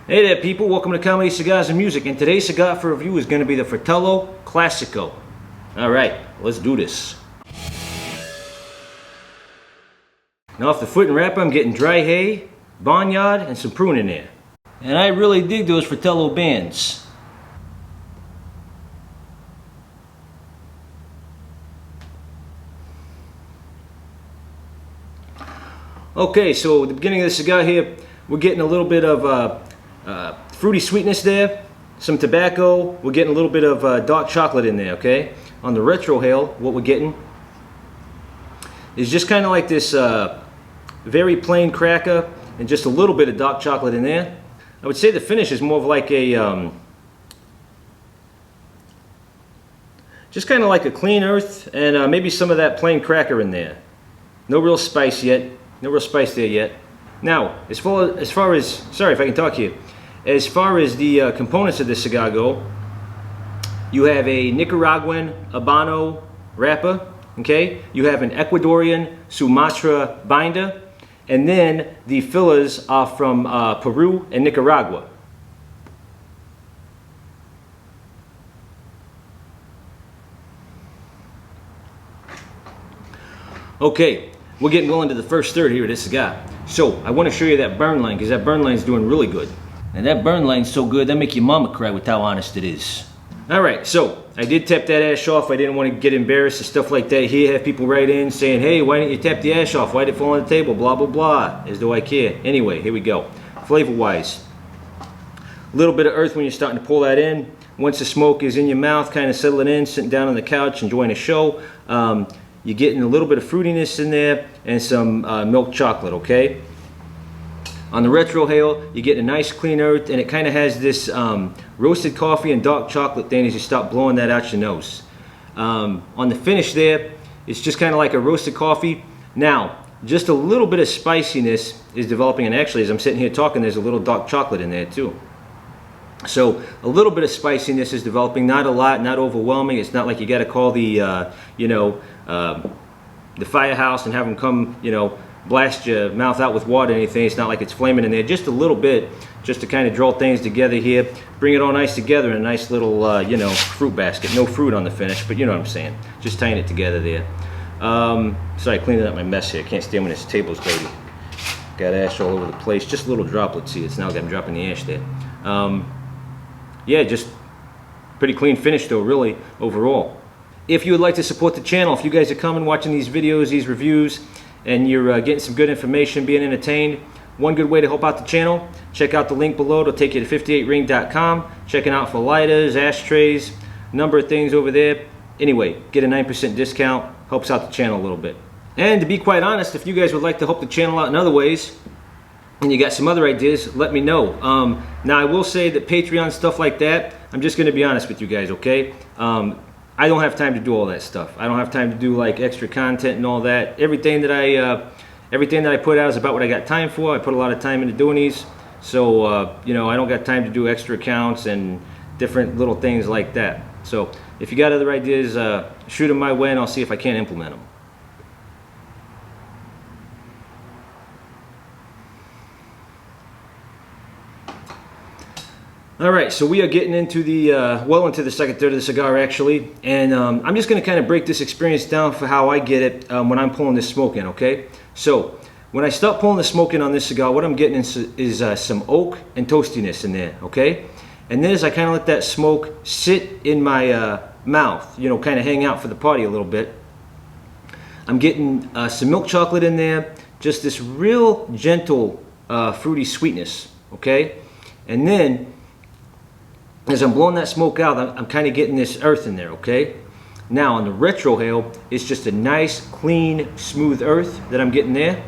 Hey there people, welcome to Comedy, Cigars, and Music, and today's cigar for review is going to be the Fratello Classico. Alright, let's do this. Now off the foot and wrapper I'm getting dry hay, barnyard, and some prune in there. And I really dig those Fratello bands. Okay, so at the beginning of the cigar here, we're getting a little bit of fruity sweetness there, some tobacco, we're getting a little bit of dark chocolate in there, okay? On the retrohale, what we're getting is just kind of like this very plain cracker and just a little bit of dark chocolate in there. I would say the finish is more of like a, just kind of like a clean earth and maybe some of that plain cracker in there. No real spice yet, no real spice there yet. Now, as far as, sorry if I can talk here, as far as the components of this cigar go, you have a Nicaraguan Habano wrapper, okay? You have an Ecuadorian Sumatra binder, and then the fillers are from Peru and Nicaragua. Okay, we're getting well into the first third here of this cigar. So, I want to show you that burn line, because that burn line is doing really good. And that burn line's so good, that make your mama cry with how honest it is. Alright, so, I did tap that ash off. I didn't want to get embarrassed and stuff like that. Here, have people write in saying, hey, why didn't you tap the ash off? Why did it fall on the table? Blah, blah, blah. As though I care. Anyway, here we go. Flavor-wise, a little bit of earth when you're starting to pull that in. Once the smoke is in your mouth, kind of settling in, sitting down on the couch, enjoying a show. You're getting a little bit of fruitiness in there and some milk chocolate, okay? On the retrohale, you're getting a nice clean earth, and it kind of has this roasted coffee and dark chocolate thing as you start blowing that out your nose. On the finish there, it's just kind of like a roasted coffee. Now, just a little bit of spiciness is developing, and actually as I'm sitting here talking, there's a little dark chocolate in there too. So a little bit of spiciness is developing, not a lot, not overwhelming. It's not like you got to call the, the firehouse and have them come, blast your mouth out with water or anything. It's not like it's flaming in there. Just a little bit, just to kind of draw things together here. Bring it all nice together in a nice little, fruit basket. No fruit on the finish, but you know what I'm saying. Just tying it together there. Sorry, cleaning up my mess here. Can't stand when this table's dirty. Got ash all over the place. Just little droplets. See, it's now got dropping the ash there. Yeah, just pretty clean finish though, really, overall. If you would like to support the channel, if you guys are coming, watching these videos, these reviews, and you're getting some good information, being entertained, one good way to help out the channel, check out the link below. It'll take you to 58ring.com. Checking out for lighters, ashtrays, number of things over there. Anyway, get a 9% discount. Helps out the channel a little bit. And to be quite honest, if you guys would like to help the channel out in other ways, and you got some other ideas, let me know. Now I will say that Patreon stuff like that, I'm just going to be honest with you guys, okay? I don't have time to do all that stuff. I don't have time to do like extra content and all that. Everything that I put out is about what I got time for. I put a lot of time into doing these, so I don't got time to do extra accounts and different little things like that. So if you got other ideas, shoot them my way, and I'll see if I can implement them. Alright, so we are getting into the, well into the second third of the cigar actually, and I'm just going to kind of break this experience down for how I get it when I'm pulling this smoke in, okay? So, when I start pulling the smoke in on this cigar, what I'm getting is some oak and toastiness in there, okay? And then as I kind of let that smoke sit in my mouth, kind of hang out for the party a little bit, I'm getting some milk chocolate in there, just this real gentle fruity sweetness, okay? And then as I'm blowing that smoke out, I'm kind of getting this earth in there, okay? Now on the retrohale, it's just a nice, clean, smooth earth that I'm getting there.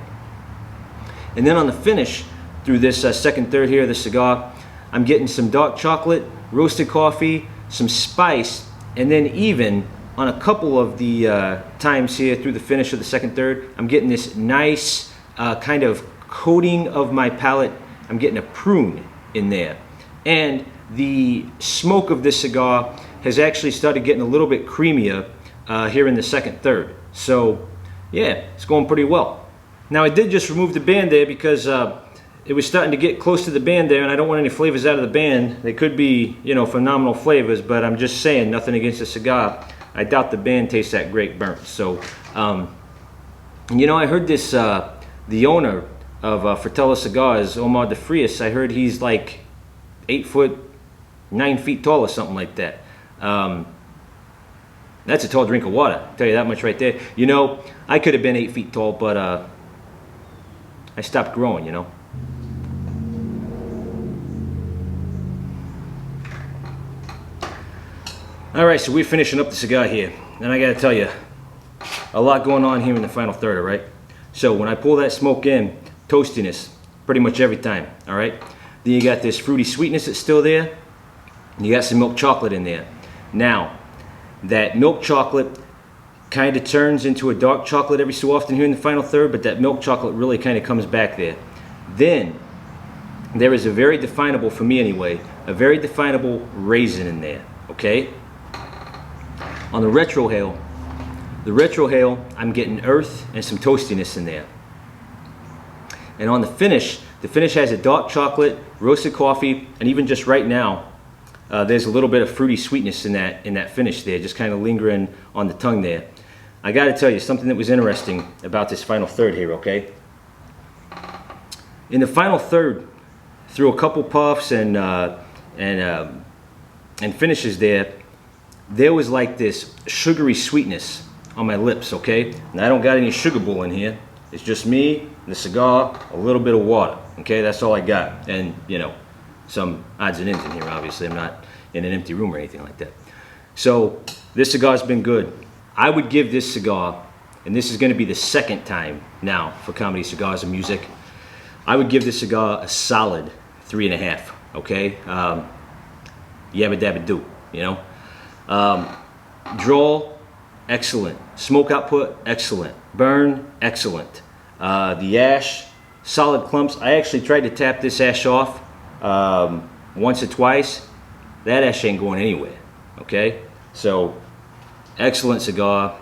And then on the finish, through this second third here of the cigar, I'm getting some dark chocolate, roasted coffee, some spice, and then even on a couple of the times here through the finish of the second third, I'm getting this nice kind of coating of my palate. I'm getting a prune in there. And the smoke of this cigar has actually started getting a little bit creamier here in the second third. So yeah, it's going pretty well. Now I did just remove the band there because it was starting to get close to the band there, and I don't want any flavors out of the band. They could be, you know, phenomenal flavors, but I'm just saying, nothing against the cigar. I doubt the band tastes that great burnt. So, you know, I heard this, the owner of Fratello Cigars, Omar DeFrias, I heard he's like 8 foot, 9 feet tall or something like that. That's a tall drink of water, I'll tell you that much right there. You know, I could have been 8 feet tall, but I stopped growing, you know. Alright, so we're finishing up the cigar here, and I gotta tell you, a lot going on here in the final third, alright? So when I pull that smoke in, toastiness, pretty much every time, alright? Then you got this fruity sweetness that's still there, and you got some milk chocolate in there. Now, that milk chocolate kind of turns into a dark chocolate every so often here in the final third, but that milk chocolate really kind of comes back there. Then, there is a very definable, for me anyway, a very definable raisin in there, okay? On the retrohale, I'm getting earth and some toastiness in there. And on the finish has a dark chocolate, roasted coffee, and even just right now, there's a little bit of fruity sweetness in that finish there, just kind of lingering on the tongue there. I got to tell you something that was interesting about this final third here, okay? In the final third, through a couple puffs and finishes there was like this sugary sweetness on my lips, okay? And I don't got any sugar bowl in here. It's just me, the cigar, a little bit of water, okay? That's all I got. And, you know, some odds and ends in here, obviously. I'm not in an empty room or anything like that. So, this cigar's been good. I would give this cigar, and this is going to be the second time now for Comedy Cigars and Music, I would give this cigar a solid 3.5, okay? Yabba dabba do, you know? Draw, excellent. Smoke output, excellent. Burn, excellent. The ash, solid clumps. I actually tried to tap this ash off once or twice. That ash ain't going anywhere, okay? So, excellent cigar.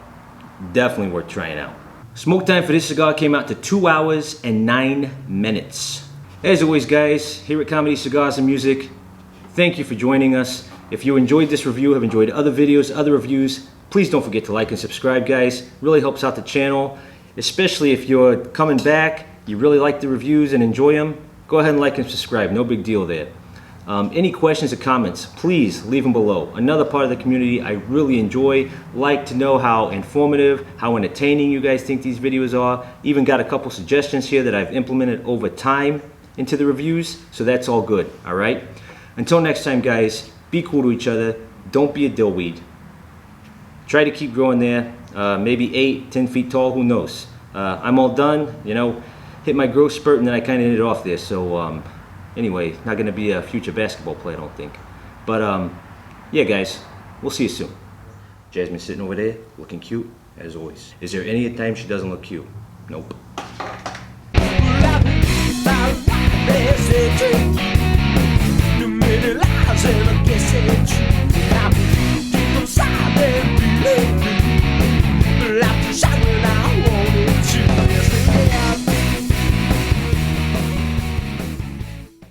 Definitely worth trying out. Smoke time for this cigar came out to 2 hours and 9 minutes. As always, guys, here at Comedy Cigars and Music, thank you for joining us. If you enjoyed this review, have enjoyed other videos, other reviews, please don't forget to like and subscribe, guys. Really helps out the channel, especially if you're coming back, you really like the reviews and enjoy them. Go ahead and like and subscribe, no big deal there. Any questions or comments, please leave them below. Another part of the community I really enjoy, like to know how informative, how entertaining you guys think these videos are. Even got a couple suggestions here that I've implemented over time into the reviews, so that's all good, all right? Until next time, guys, be cool to each other. Don't be a dillweed. Try to keep growing there. Maybe 8, 10 feet tall, who knows? I'm all done, you know, hit my growth spurt and then I kind of hit it off there. So anyway, not going to be a future basketball player, I don't think. But yeah, guys, we'll see you soon. Jasmine's sitting over there, looking cute, as always. Is there any time she doesn't look cute? Nope. No many lies and I guess it's